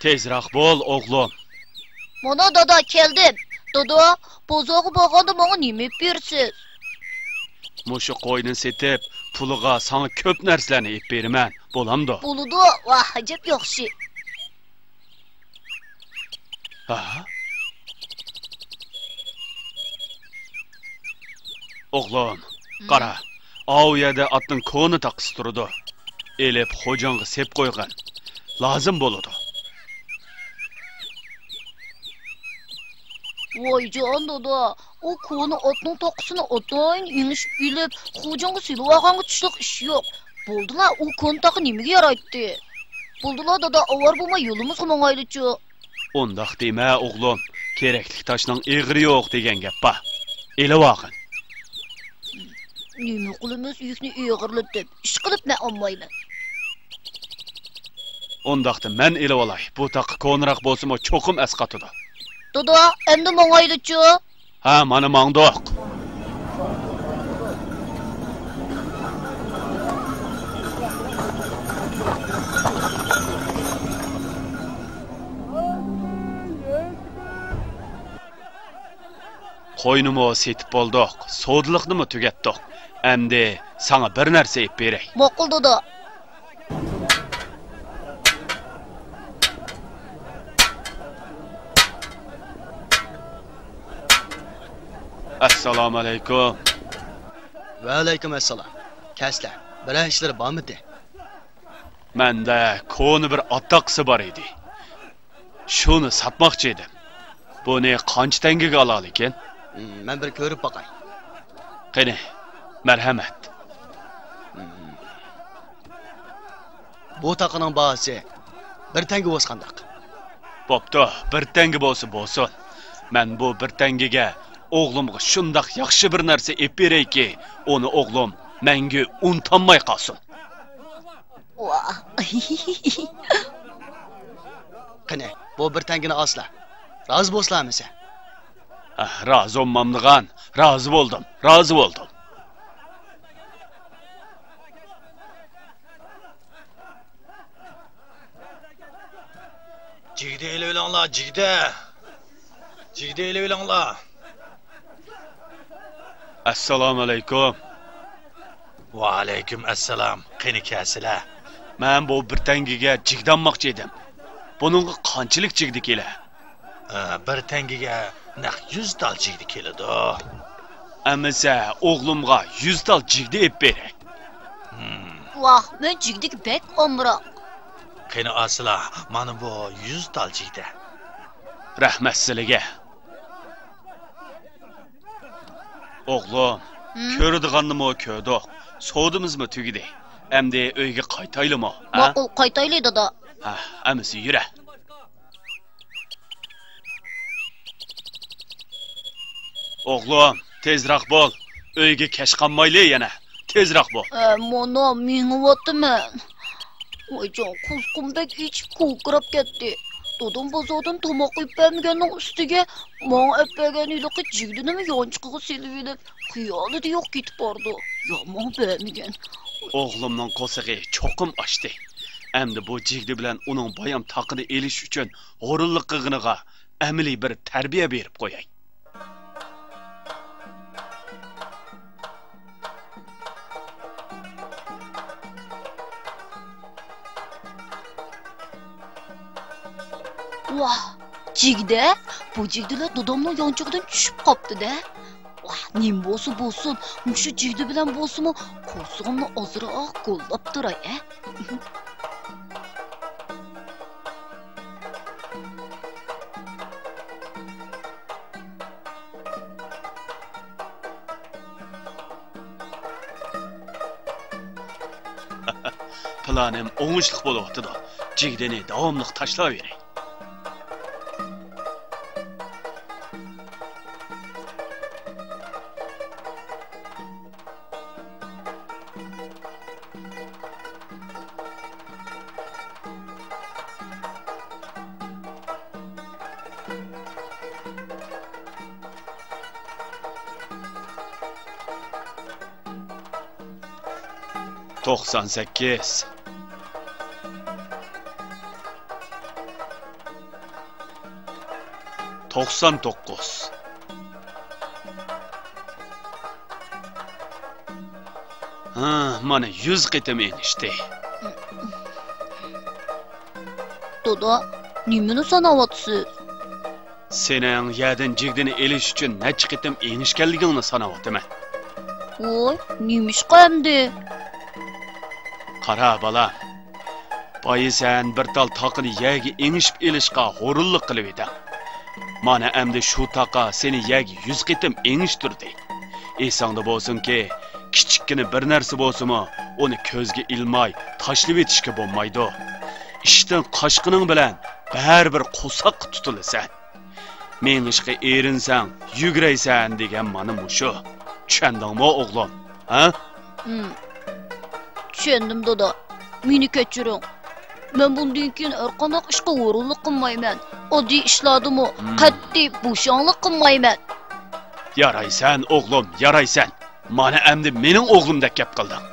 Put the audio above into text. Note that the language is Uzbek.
Tezroq bo'l, o'g'lim. Mana dada keldim. Dada, bozorga borganda menga nima bersiz? Mushu qo'yni setib, puliga sana ko'p narsalarni ep beraman. Bo'lamdi? Bo'ladi. Vah, ajab yaxshi. Ha? O'g'lim, qara. O yerda otning ko'ni taqis turdi. Elib xo'jonga sep qo'ygan. Lozim bo'ladi. Voy jon dada, o konu otning toqisini otayın inish bilib, xo'jonga silib olganga tushliq ish yo'q. Bo'ldilar, u kon taqi nimaga yaraydi? Bo'ldilar dada, avar bo'lmay yo'limiz qo'ng'aylichi. Ondaq dema, o'g'lim. Kerakli toshning egri yo'q degan gap ba. Elib olgin. Nima qilamiz yukni egirlatib, ish qilib men olmayman. Ondaqda men elib olay. Bu taqi ko'nroq bo'lsa-mo cho'qim asqatidi. Dada, endi mo'ng'aylichi? Ha, mana mangdoq. Qo'ynimi setib boldiq, sodliqnimi tugatdik. Endi sana bir narsa ep beray. Ma'qul dada. Assalomu alaykum. Va alaykum assalom. Kaslar, biror ishlar bormidi? Menda ko'ni bir attaqsi bor edi. Shuni satmoqchi edim. Buni qancha tangaga olal ekan? Men bir ko'rib boqay. Qani, marhamat. Bu taqining bahosi bir tanga o'sqandaq. Bo'pti, bir tanga bo'lsin. Men bu bir tangaga o'g'limga shundoq yaxshi bir narsa ep berayki, uni o'g'lim menga unutamay qolsin. Vah. Qani, bu bir tangani olsla. Rozi bo'lsizlarmi? Rozi olmamdigan, rozi bo'ldim. Jigde elanglar, jigde. Jigde elanglar. Assalomu alaykum. Va alaykum assalom. Qani kasila. Men bu bir tangaga jigdanmoqchi edim. Buningga qanchalik jigdi kela? Bir tangaga naq 100 tal jigdi keladi. Amisa o'g'limga 100 tal jigdi ep beray. Vah, men jigdik bek omroq. Qani asla, mana bu 100 tal jigdi. Rahmat sizlarga. O'g'lim, ko'radiganni-mo ko'rdik. Sodimizmi tugidi? Endi uyga qaytaylimi? Ma'qul, qaytayli dada. Ha, amisi yura. O'g'lim, tezroq bo'l. Uyga kech qolmayli yana. Tezroq bo'l. Mana ming'iyotman. Voy jon, qusqumdek ichib ko'krab ketdi. Dodam bozordan tomoq yeb bermaganning ustiga men eppagan iliqi jigdinimi yonchiqiga selib elib, xiyolida yo'q ketib bordi. Yomon bermagan. O'g'limning qo'sig'i cho'qim ochdi. Endi bu jigdi bilan uning bayam taqini elish uchun g'ururlik qilg'iniga amaliy bir tarbiya berib qo'yay. Vah, jigda? Bu jigdilar dodamning yonchig'idan tushib qopti-da. Vah, nim bo'lsin, mushu jigdi bilan bo'lsa-mu, qo'rsig'imni ozroq qo'llab turay, Planim o'ngishli bo'lyapti-da. Jigdini davomli tashlayveray. 99. Ha, mana 100 qitim enişte. Doda, nimeni sanavatsiz? Sening yerdan jigdini elish uchun necha qitim enishganligingni sanayotiman. Voy, nimish qamdi? Qara bolam. Boyi sen bir tal taqini yagi enishib elishga g'ururlik qilib eding. Mana endi shu taqa seni yagi 100 qitim enishtirdi. Esingda bo'lsin-ki, kichikkina bir narsa bo'lsa-mu, uni ko'zga ilmay tashlab etishga bo'lmaydi. Ishdan qochqining bilan baribir qo'saq tutilasan. Men ishga erinsang, yuguraysan degan mana mushu. Tushundingmi o'g'lim? Ha? Tushundim doda. Meni kechiring. Men bundan keyin har qanday ishga o'rinlik qilmayman. Oddiy ishlardimi qat'iy bo'shonlik qilmayman. Yaraysan o'g'lim, yaraysan. Mana endi mening o'g'limdek gap qilding.